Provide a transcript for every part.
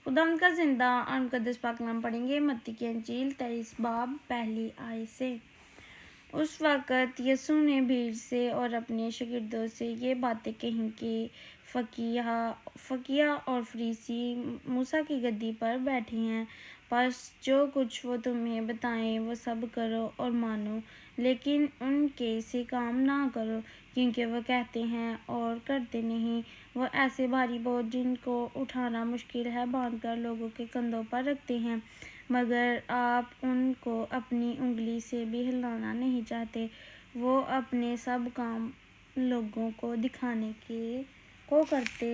खुदावंद का जिंदा और मुकद्दस पाक नाम पढ़ेंगे। मत्ती की अंजील 23 बाब पहली आयत से। उस वक़्त यीशु ने भीड़ से और अपने शागिर्दों से ये बातें कहीं कि फकीहा और फरीसी मूसा की गद्दी पर बैठे हैं, बस जो कुछ वो तुम्हें बताएं वो सब करो और मानो, लेकिन उनके से काम ना करो, क्योंकि वो कहते हैं और करते नहीं। वो ऐसे भारी बोझ जिनको उठाना मुश्किल है बांधकर लोगों के कंधों पर रखते हैं, मगर आप उनको अपनी उंगली से भी हिलाना नहीं चाहते। वो अपने सब काम लोगों को दिखाने को करते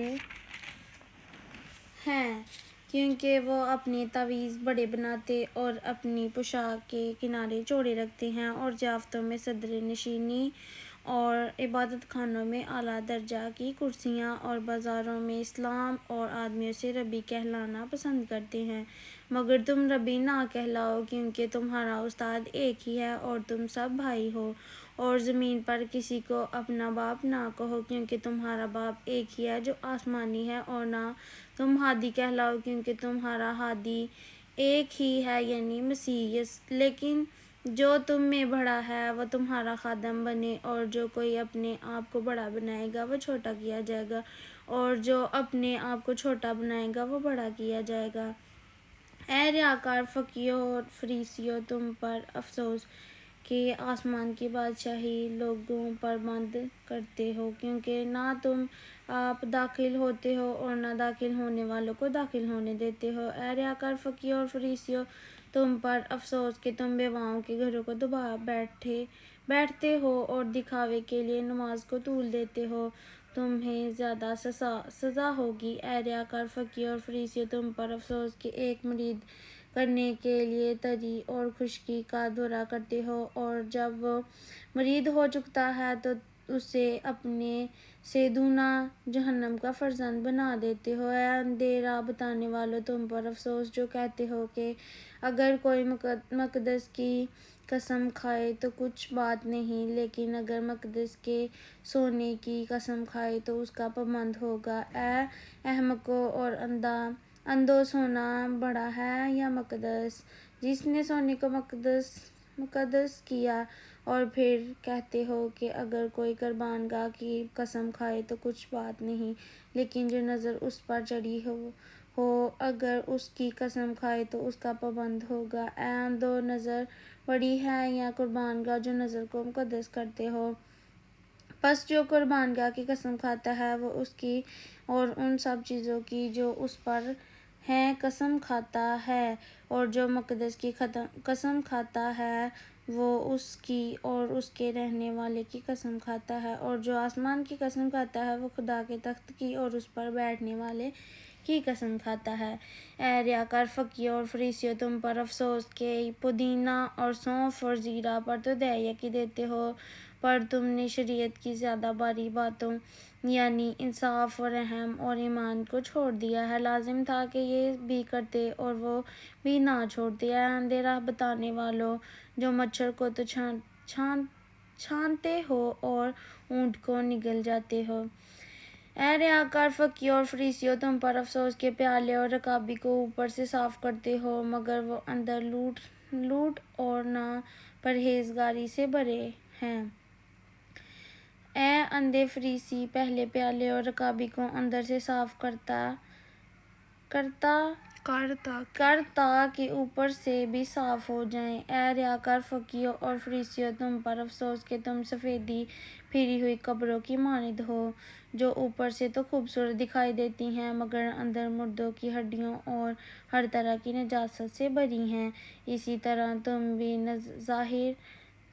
हैं, क्योंकि वो अपने तावीज़ बड़े बनाते और अपनी पोशाक के किनारे चौड़े रखते हैं और ज़ियाफ़तों में सदर नशीनी और इबादत खानों में आला दर्जा की कुर्सियाँ और बाज़ारों में इस्लाम और आदमियों से रबी कहलाना पसंद करते हैं। मगर तुम रबी ना कहलाओ, क्योंकि तुम्हारा उस्ताद एक ही है और तुम सब भाई हो। और ज़मीन पर किसी को अपना बाप ना कहो, क्योंकि तुम्हारा बाप एक ही है जो आसमानी है। और ना तुम हादी कहलाओ, क्योंकि तुम्हारा हादी एक ही है, यानी मसीह। लेकिन जो तुम में बड़ा है वो तुम्हारा खादम बने, और जो कोई अपने आप को बड़ा बनाएगा वो छोटा किया जाएगा, और जो अपने आप को छोटा बनाएगा वो बड़ा किया जाएगा। ऐ रियाकार फकीरों और फरीसियों, तुम पर अफसोस कि आसमान की बादशाही लोगों पर बंद करते हो, क्योंकि ना तुम आप दाखिल होते हो और ना दाखिल होने वालों को दाखिल होने देते हो। ऐ रियाकार फकीरों और फरीसियों, तुम पर अफसोस कि तुम बेवाओं के घरों को दबा बैठते हो और दिखावे के लिए नमाज को तूल देते हो। तुम्हें ज़्यादा सज़ा होगी। ऐ रियाकार फकीर और फरीसियों, तुम पर अफसोस कि एक मुरीद करने के लिए तरी और खुशकी का दौरा करते हो, और जब वो मुरीद हो चुकता है तो उसे अपने से दूना जहन्नम का फर्जंद बना देते हो। ऐ अंधेरा बताने वालों, तुम पर अफसोस जो कहते हो कि अगर कोई मकदस की कसम खाए तो कुछ बात नहीं, लेकिन अगर मकदस के सोने की कसम खाए तो उसका पाबंद होगा। ऐ अहमको और अंधो, सोना बड़ा है या मकदस? जिसने सोने को मुकद्दस किया। और फिर कहते हो कि अगर कोई कुर्बानगाह की कसम खाए तो कुछ बात नहीं, लेकिन जो नज़र उस पर चढ़ी हो अगर उसकी कसम खाए तो उसका पाबंद होगा। ऐ अंधो, नज़र बड़ी है या कुर्बानगाह जो नज़र को मुकद्दस करते हो? बस जो कुर्बानगाह की कसम खाता है वो उसकी और उन सब चीज़ों की जो उस पर हैं कसम खाता है, और जो मुकद्दस की कसम खाता है वो उसकी और उसके रहने वाले की कसम खाता है, और जो आसमान की कसम खाता है वो खुदा के तख्त की और उस पर बैठने वाले की कसम खाता है। ऐ रियाकार फकीर और फरीसियों, तुम पर अफसोस कि पुदीना और सौंफ और ज़ीरा पर तो दया देते हो, पर तुमने शरीयत की ज़्यादा बारी बातों यानी इंसाफ और रहम और ईमान को छोड़ दिया है। लाजिम था कि ये भी करते और वो भी ना छोड़ते। ऐ अंधेरा बताने वालों, जो मच्छर को तो छानते हो और ऊँट को निगल जाते हो। ऐ रियाकार फकीर और फरीसियों, तुम पर अफसोस के प्याले और रकाबी को ऊपर से साफ करते हो, मगर वो अंदर लूट और ना परहेजगारी से भरे हैं। ऐ अंधे फरीसी, पहले प्याले और रकाबी को अंदर से साफ करता कि ऊपर से भी साफ हो जाएं। ऐ रियाकार फकीर और फरीसियों, तुम पर अफसोस कि तुम सफ़ेदी फिरी हुई कब्रों की मानिंद हो, जो ऊपर से तो खूबसूरत दिखाई देती हैं मगर अंदर मुर्दों की हड्डियों और हर तरह की नजासत से भरी हैं। इसी तरह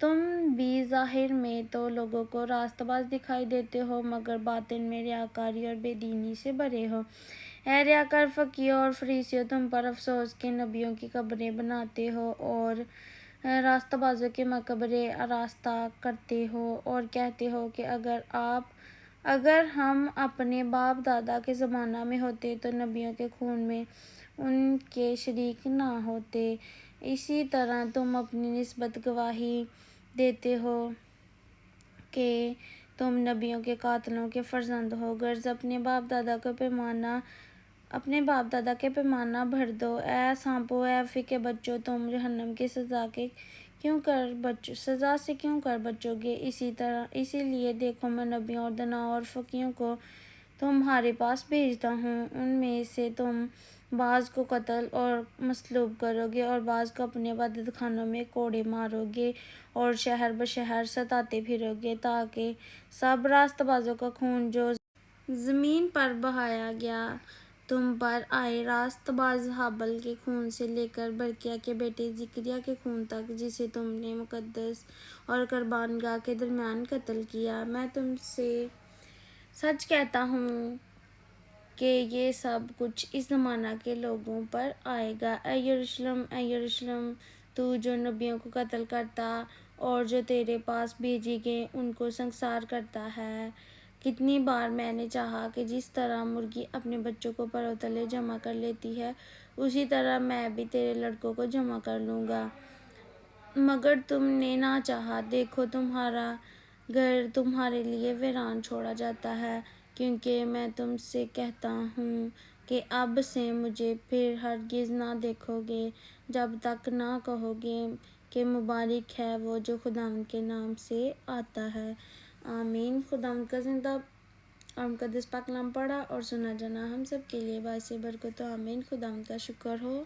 तुम भी ज़ाहिर में तो लोगों को रास्तबाज दिखाई देते हो, मगर बातिन में रियाकारी और बेदीनी से भरे हो। ऐ रियाकार फकीर और फरीसियों, तुम पर अफसोस के नबियों की कब्रें बनाते हो और रास्ताबाजों के मकबरे आरास्ता करते हो, और कहते हो कि अगर हम अपने बाप दादा के ज़माना में होते तो नबियों के खून में उनके शरीक ना होते। इसी तरह तुम अपनी निस्बत गवाही देते हो कि तुम नबियों के कातलों के फर्जंद हो, गर्ज अपने बाप दादा को पैमाना اپنے باپ دادا کے پیمانہ بھر دو، اے سانپو اے افی کے بچوں، تم جہنم کی سزا سے کیوں کر بچو گے؟ اسی لیے دیکھو میں نبیوں اور دناؤں اور فقیہوں کو تمہارے پاس بھیجتا ہوں، ان میں سے تم بعض کو قتل اور مصلوب کرو گے اور بعض کو اپنے عبادت خانوں میں کوڑے مارو گے اور شہر بشہر ستاتے پھرو گے، تاکہ سب راست بازوں کا خون جو زمین پر بہایا گیا تم پر آئے، راست باز حابل کے خون سے لے کر برکیہ کے بیٹے زکریا کے خون تک، جسے تم نے مقدس اور قربان گاہ کے درمیان قتل کیا۔ میں تم سے سچ کہتا ہوں کہ یہ سب کچھ اس زمانہ کے لوگوں پر آئے گا۔ اے یروشلم، اے یروشلم، تو جو نبیوں کو قتل کرتا اور جو تیرے پاس بھیجی گئیں ان کو سنگسار کرتا ہے، کتنی بار میں نے چاہا کہ جس طرح مرغی اپنے بچوں کو پروں تلے جمع کر لیتی ہے، اسی طرح میں بھی تیرے لڑکوں کو جمع کر لوں گا، مگر تم نے نہ چاہا۔ دیکھو تمہارا گھر تمہارے لیے ویران چھوڑا جاتا ہے، کیونکہ میں تم سے کہتا ہوں کہ اب سے مجھے پھر ہرگز نہ دیکھو گے، جب تک نہ کہو گے کہ مبارک ہے وہ جو خداوند کے نام سے آتا ہے۔ آمین۔ خداوند کا زندہ اور مقدس پاک کلام پڑھا اور سنا جانا ہم سب کے لیے باعث برکت ہو۔ آمین۔ خداوند کا شکر ہو۔